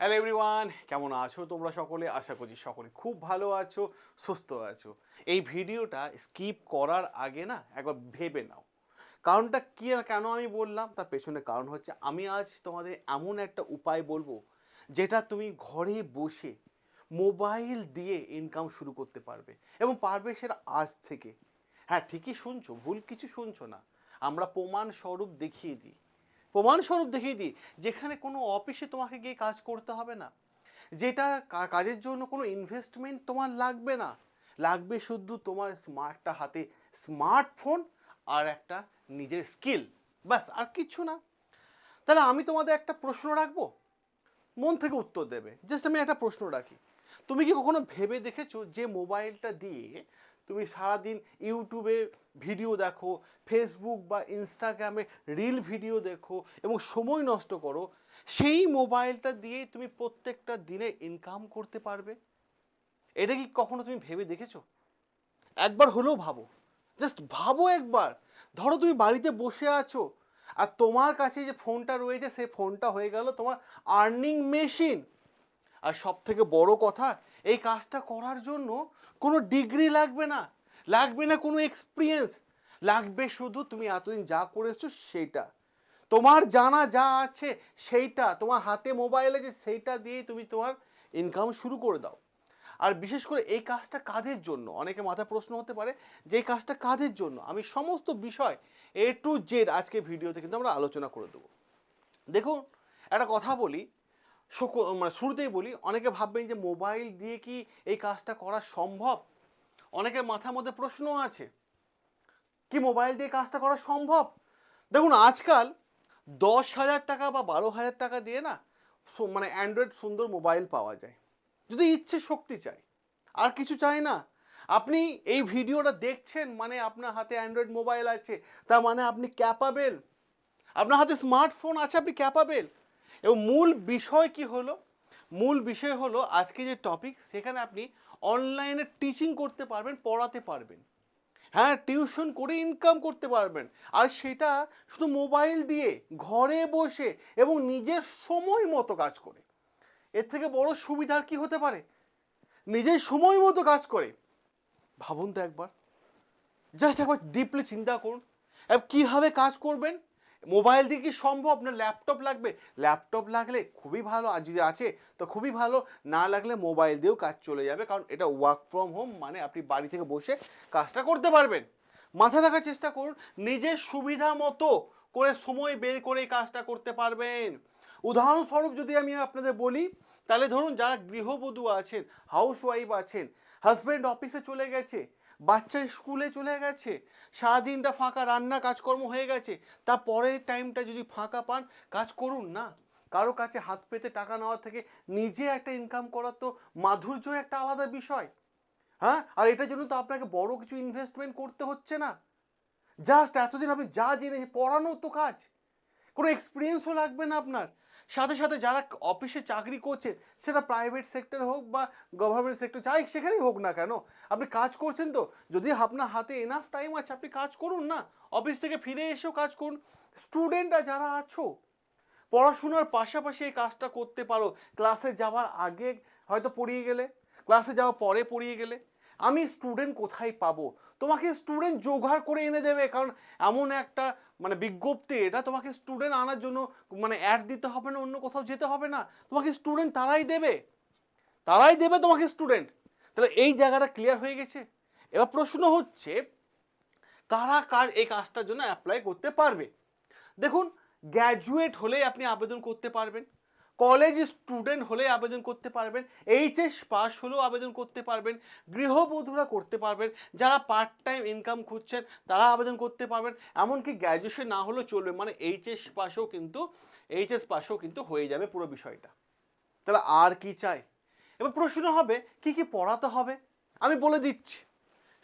Hello everyone, কেমন আছো তোমরা সকলে? আশা করছি সকলে খুব ভালো আছো, সুস্থ আছো। এই ভিডিওটা স্কিপ করার আগে না একবার ভেবে নাও। কারণটা কি আর কেন আমি বললাম তার পেছনে কারণ হচ্ছে আমি আজ তোমাদের এমন একটা উপায় বলবো যেটা তুমি ঘরে বসে মোবাইল দিয়ে ইনকাম শুরু করতে পারবে এবং পারবে সেটা আজ থেকে। হ্যাঁ, ঠিকই শুনছো, ভুল কিছু শুনছো না। আমরা প্রমাণস্বরূপ দেখিয়ে দিই যেখানে কোনো অফিসে তোমাকে গিয়ে কাজ করতে হবে না, যেটা কাজের জন্য কোনো ইনভেস্টমেন্ট তোমার লাগবে না, লাগবে শুধু তোমার একটা হাতে স্মার্টফোন আর একটা নিজের স্কিল, ব্যাস আর কিছু না। তাহলে আমি তোমাদের একটা প্রশ্ন রাখবো, মন থেকে উত্তর দেবে। জাস্ট আমি একটা প্রশ্ন রাখি, তুমি কি কখনো ভেবে দেখেছো যে মোবাইলটা দিয়ে তুমি সারাদিন ইউটিউবে ভিডিও দেখো, ফেসবুক বা ইনস্টাগ্রামে রিল ভিডিও দেখো এবং সময় নষ্ট করো, সেই মোবাইলটা দিয়ে তুমি প্রত্যেকটা দিনে ইনকাম করতে পারবে? এটা কি কখনো তুমি ভেবে দেখেছো? একবার হলেও ভাবো, জাস্ট ভাবো একবার। ধরো তুমি বাড়িতে বসে আছো আর তোমার কাছে যে ফোনটা রয়েছে সেই ফোনটা হয়ে গেল তোমার আর্নিং মেশিন। আর সব থেকে বড় কথা, এই কাজটা করার জন্য কোনো ডিগ্রি লাগবে না, লাগবে না কোনো এক্সপিরিয়েন্স, লাগবে শুধু তুমি এতদিন যা করেছো সেইটা, তোমার জানা যা আছে সেইটা, তোমার হাতে মোবাইল আছে সেইটা দিয়েই তুমি তোমার ইনকাম শুরু করে দাও। আর বিশেষ করে এই কাজটা কাদের জন্য, অনেকে মাথায় প্রশ্ন হতে পারে যে এই কাজটা কাদের জন্য। আমি সমস্ত বিষয় A to Z আজকে ভিডিওতে কিন্তু আমরা আলোচনা করে দেবো। দেখুন, একটা কথা বলি, মানে শুরুতেই বলি, অনেকে ভাববেন যে মোবাইল দিয়ে কি এই কাজটা করা সম্ভব। অনেকের মাথার মধ্যে প্রশ্ন আছে, কি মোবাইল দিয়ে কাজটা করা সম্ভব? দেখুন, আজকাল 10,000 টাকা বা 12,000 টাকা দিয়ে না মানে অ্যান্ড্রয়েড সুন্দর মোবাইল পাওয়া যায়, যদি ইচ্ছে শক্তি চাই, আর কিছু চাই না। আপনি এই ভিডিওটা দেখছেন মানে আপনার হাতে অ্যান্ড্রয়েড মোবাইল আছে, তার মানে আপনি ক্যাপাবেল, আপনার হাতে স্মার্টফোন আছে, আপনি ক্যাপাবেল। এবং মূল বিষয় হলো আজকে যে টপিক, সেখানে আপনি অনলাইনে টিচিং করতে পারবেন, পড়াতে পারবেন, হ্যাঁ, টিউশন করে ইনকাম করতে পারবেন। আর সেটা শুধু মোবাইল দিয়ে, ঘরে বসে এবং নিজের সময় মতো কাজ করে। এর থেকে বড় সুবিধার কি হতে পারে? নিজের সময় মতো কাজ করে। ভাবুন তো একবার, জাস্ট একবার ডিপলি চিন্তা করুন কীভাবে কাজ করবেন। মোবাইল দিয়ে কি সম্ভব, না ল্যাপটপ লাগবে? ল্যাপটপ লাগলে খুবই ভালো, আর যদি আছে তো খুবই ভালো, না লাগলে মোবাইল দিয়েও কাজ চলে যাবে, কারণ এটা ওয়ার্ক ফ্রম হোম, মানে আপনি বাড়ি থেকে বসে কাজটা করতে পারবেন। মাথায় রাখার চেষ্টা করুন, নিজের সুবিধা মতো করে সময় বের করে এই কাজটা করতে পারবেন। উদাহরণস্বরূপ যদি আমি আপনাদের বলি, তাহলে ধরুন যারা গৃহবধূ আছেন, হাউস ওয়াইফ আছেন, হাজব্যান্ড অফিসে চলে গেছে, বাচ্চা স্কুলে চলে গেছে, সারাদিনটা ফাঁকা, রান্না কাজকর্ম হয়ে গেছে, তারপরের টাইমটা যদি ফাঁকা পান, কাজ করুন না। কারো কাছে হাত পেতে টাকা নেওয়ার থেকে নিজে একটা ইনকাম করার তো মাধুর্য একটা আলাদা বিষয়। হ্যাঁ, আর এটার জন্য তো আপনাকে বড় কিছু ইনভেস্টমেন্ট করতে হচ্ছে না। জাস্ট এতদিন আপনি যা জেনে পড়ানো তো কাজ, কোনো এক্সপিরিয়েন্সও লাগবে না আপনার। সাথে সাথে যারা অফিসে চাকরি করছে, সেটা প্রাইভেট সেক্টর হোক বা গভর্নমেন্ট সেক্টর, যাই সেখানেই হোক না কেন, আপনি কাজ করছেন তো, যদি আপনার হাতে এনাফ টাইম আছে আপনি কাজ করুন না, অফিস থেকে ফিরে এসেও কাজ করুন। স্টুডেন্টরা যারা আছো, পড়াশোনার পাশাপাশি এই কাজটা করতে পারো। ক্লাসে যাওয়ার আগে হয়তো পড়িয়ে গেলে, ক্লাসে যাওয়ার পরে পড়িয়ে গেলে। আমি স্টুডেন্ট কোথায় পাবো? তোমাকে স্টুডেন্ট জোগাড় করে এনে দেবে, কারণ এমন একটা মানে বিজ্ঞপ্তি এটা, তোমাকে স্টুডেন্ট আনার জন্য মানে অ্যাড দিতে হবে না, অন্য কোথাও যেতে হবে না, তোমাকে স্টুডেন্ট তারাই দেবে তোমাকে স্টুডেন্ট। তাহলে এই জায়গাটা ক্লিয়ার হয়ে গেছে। এবার প্রশ্ন হচ্ছে, কারা এই কাজটার জন্য অ্যাপ্লাই করতে পারবে? দেখুন, গ্র্যাজুয়েট হলেই আপনি আবেদন করতে পারবেন, কলেজ স্টুডেন্ট হলে আবেদন করতে পারবেন, এইচএস পাস হলেও আবেদন করতে পারবেন, গৃহবধূরা করতে পারবেন, যারা পার্ট টাইম ইনকাম খুঁজছেন তারা আবেদন করতে পারবেন, এমনকি গ্র্যাজুয়েশন না হলেও চলবে, মানে এইচএস পাসও কিন্তু হয়ে যাবে পুরো বিষয়টা। তাহলে আর কি চাই? এবার প্রশ্ন হবে, কি কি পড়াতে হবে? আমি বলে দিচ্ছি,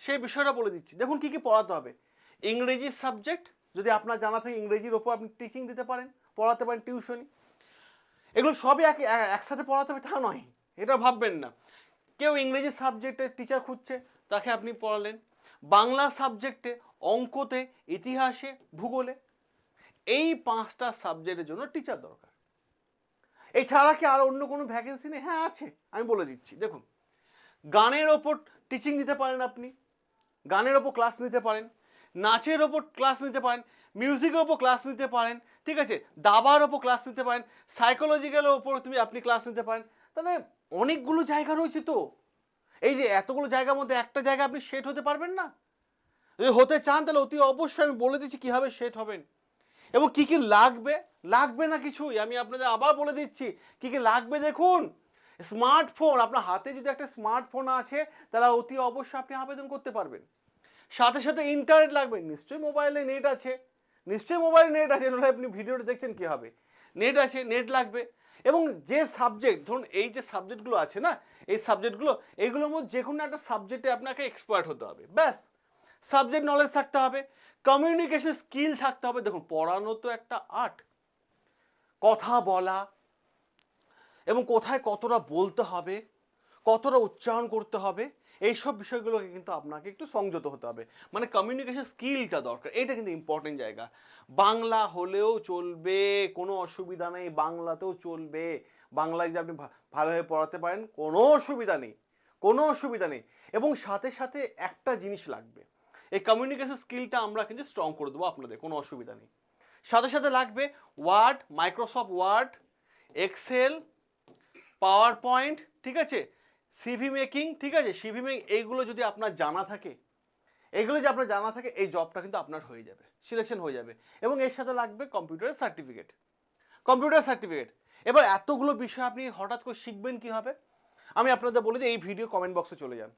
সেই বিষয়টা বলে দিচ্ছি। দেখুন, কি কি পড়াতে হবে। ইংরেজি সাবজেক্ট, যদি আপনার জানা থাকে ইংরেজির ওপর আপনি টিচিং দিতে পারেন, পড়াতে পারেন, টিউশনি, এগুলো সবই একসাথে পড়াতে হবে তা নয়, এটা ভাববেন না। কেউ ইংরেজি সাবজেক্টে টিচার খুঁজছে, তাকে আপনি পড়ালেন। বাংলা সাবজেক্টে, অঙ্কতে, ইতিহাসে, ভূগোলে, এই 5টা সাবজেক্টের জন্য টিচার দরকার। এছাড়া কি আর অন্য কোনো ভ্যাকেন্সি নেই? হ্যাঁ আছে, আমি বলে দিচ্ছি। দেখুন, গানের ওপর টিচিং দিতে পারেন আপনি, গানের ওপর ক্লাস নিতে পারেন, নাচের ওপর ক্লাস নিতে পারেন, মিউজিকের ওপর ক্লাস নিতে পারেন, ঠিক আছে, দাবার ওপর ক্লাস নিতে পারেন, সাইকোলজিক্যালের ওপর আপনি ক্লাস নিতে পারেন। তাহলে অনেকগুলো জায়গা রয়েছে তো। এই যে এতগুলো জায়গার মধ্যে একটা জায়গা আপনি সেট হতে পারবেন না? যদি হতে চান তাহলে অতি অবশ্যই আমি বলে দিচ্ছি কীভাবে সেট হবেন এবং কী কী লাগবে। লাগবে না কিছুই, আমি আপনাদের আবার বলে দিচ্ছি কী কী লাগবে। দেখুন, স্মার্টফোন, আপনার হাতে যদি একটা স্মার্টফোন আছে তাহলে অতি অবশ্যই আপনি আবেদন করতে পারবেন। সাথে সাথে ইন্টারনেট লাগবে, নিশ্চয়ই মোবাইলে নেট আছে, নিশ্চয়ই মোবাইলে নেট আছে, নাহলে আপনি ভিডিওটা দেখছেন কী হবে। নেট আছে, নেট লাগবে। এবং যে সাবজেক্ট, ধরুন এই যে সাবজেক্টগুলো আছে না, এই সাবজেক্টগুলো, এইগুলোর মধ্যে যে কোনো একটা সাবজেক্টে আপনাকে এক্সপার্ট হতে হবে, ব্যাস। সাবজেক্ট নলেজ থাকতে হবে, কমিউনিকেশন স্কিল থাকতে হবে। দেখুন, পড়ানো তো একটা আর্ট, কথা বলা এবং কোথায় কতটা বলতে হবে, কতটা উচ্চারণ করতে হবে, এইসব বিষয়গুলোকে কিন্তু আপনাকে একটু সংযত হতে হবে। মানে কমিউনিকেশন স্কিলটা দরকার, এটা কিন্তু ইম্পর্টেন্ট জায়গা। বাংলা হলেও চলবে, কোনো অসুবিধা নেই, বাংলাতেও চলবে। বাংলায় যে আপনি ভালোভাবে পড়াতে পারেন, কোনো অসুবিধা নেই, কোনো অসুবিধা নেই। এবং সাথে সাথে একটা জিনিস লাগবে, এই কমিউনিকেশন স্কিলটা আমরা কিন্তু স্ট্রং করে দেবো আপনাদের, কোনো অসুবিধা নেই। সাথে সাথে লাগবে word, Microsoft word, excel, power point, ঠিক আছে, সিভি মেকিং, ঠিক আছে, সিভি মেকিং, এইগুলো যদি আপনার জানা থাকে, এগুলো যে আপনার জানা থাকে, এই জবটা কিন্তু আপনার হয়ে যাবে, সিলেকশন হয়ে যাবে। এবং এর সাথে লাগবে কম্পিউটার সার্টিফিকেট, কম্পিউটার সার্টিফিকেট। এবার এতগুলো বিষয় আপনি হঠাৎ করে শিখবেন কীভাবে? আমি আপনাদের বলি যে এই ভিডিও কমেন্ট বক্সে চলে যান,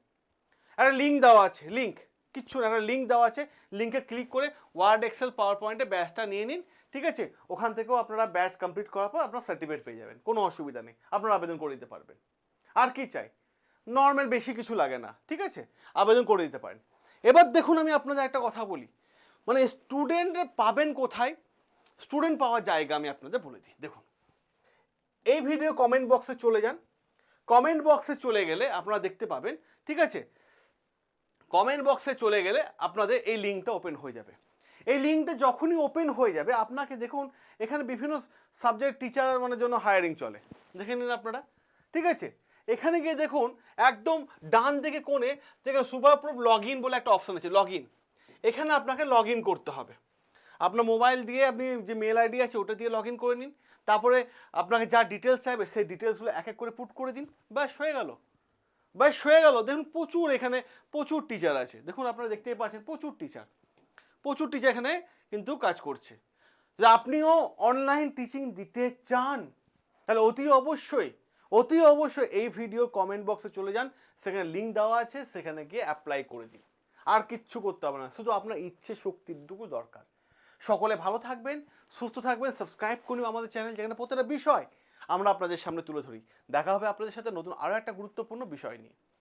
একটা লিঙ্ক দেওয়া আছে, লিঙ্ক কিচ্ছু না, একটা লিঙ্ক দেওয়া আছে, লিঙ্কে ক্লিক করে ওয়ার্ড, এক্সেল, পাওয়ার পয়েন্টে ব্যাচটা নিয়ে নিন, ঠিক আছে। ওখান থেকেও আপনারা ব্যাচ কমপ্লিট করার পর আপনার সার্টিফিকেট পেয়ে যাবেন, কোনো অসুবিধা নেই, আপনারা আবেদন করে দিতে পারবেন। আর কি চাই? নর্মাল, বেশি কিছু লাগে না, ঠিক আছে, আবেদন করে দিতে পারেন। এবার দেখুন, আমি আপনাদের একটা কথা বলি, মানে স্টুডেন্ট পাবেন কোথায়, স্টুডেন্ট পাওয়ার জায়গা আমি আপনাদের বলে দিই। দেখুন, এই ভিডিও কমেন্ট বক্সে চলে যান, কমেন্ট বক্সে চলে গেলে আপনারা দেখতে পাবেন, ঠিক আছে, কমেন্ট বক্সে চলে গেলে আপনাদের এই লিঙ্কটা ওপেন হয়ে যাবে। এই লিঙ্কটা যখনই ওপেন হয়ে যাবে, আপনাকে দেখুন এখানে বিভিন্ন সাবজেক্ট টিচার মানে জন্য হায়ারিং চলে, দেখে নিন আপনারা, ঠিক আছে। এখানে গিয়ে দেখুন একদম ডান দিকে কোণে দেখুন সুপার প্রুফ লগ ইন বলে একটা অপশন আছে, লগ ইন। এখানে আপনাকে লগ ইন করতে হবে, আপনার মোবাইল দিয়ে আপনি যে মেল আইডি আছে ওটা দিয়ে লগ ইন করে নিন। তারপরে আপনাকে যা ডিটেলস চাইবে সেই ডিটেলসগুলো এক এক করে পুট করে দিন, ব্যাস হয়ে গেল, ব্যাস হয়ে গেল। দেখুন প্রচুর, এখানে প্রচুর টিচার আছে, দেখুন আপনারা দেখতেই পাচ্ছেন প্রচুর টিচার, প্রচুর টিচার এখানে কিন্তু কাজ করছে। যে আপনিও অনলাইন টিচিং দিতে চান তাহলে অতি অবশ্যই, অতি অবশ্যই এই ভিডিও কমেন্ট বক্সে চলে যান, সেখানে লিঙ্ক দেওয়া আছে, সেখানে গিয়ে অ্যাপ্লাই করে দিন। আর কিচ্ছু করতে হবে না, শুধু আপনার ইচ্ছে শক্তিটুকু দরকার। সকলে ভালো থাকবেন, সুস্থ থাকবেন, সাবস্ক্রাইব করুন আমাদের চ্যানেল, যেখানে প্রত্যেকটা বিষয় আমরা আপনাদের সামনে তুলে ধরি। দেখা হবে আপনাদের সাথে নতুন আরও একটা গুরুত্বপূর্ণ বিষয় নিয়ে।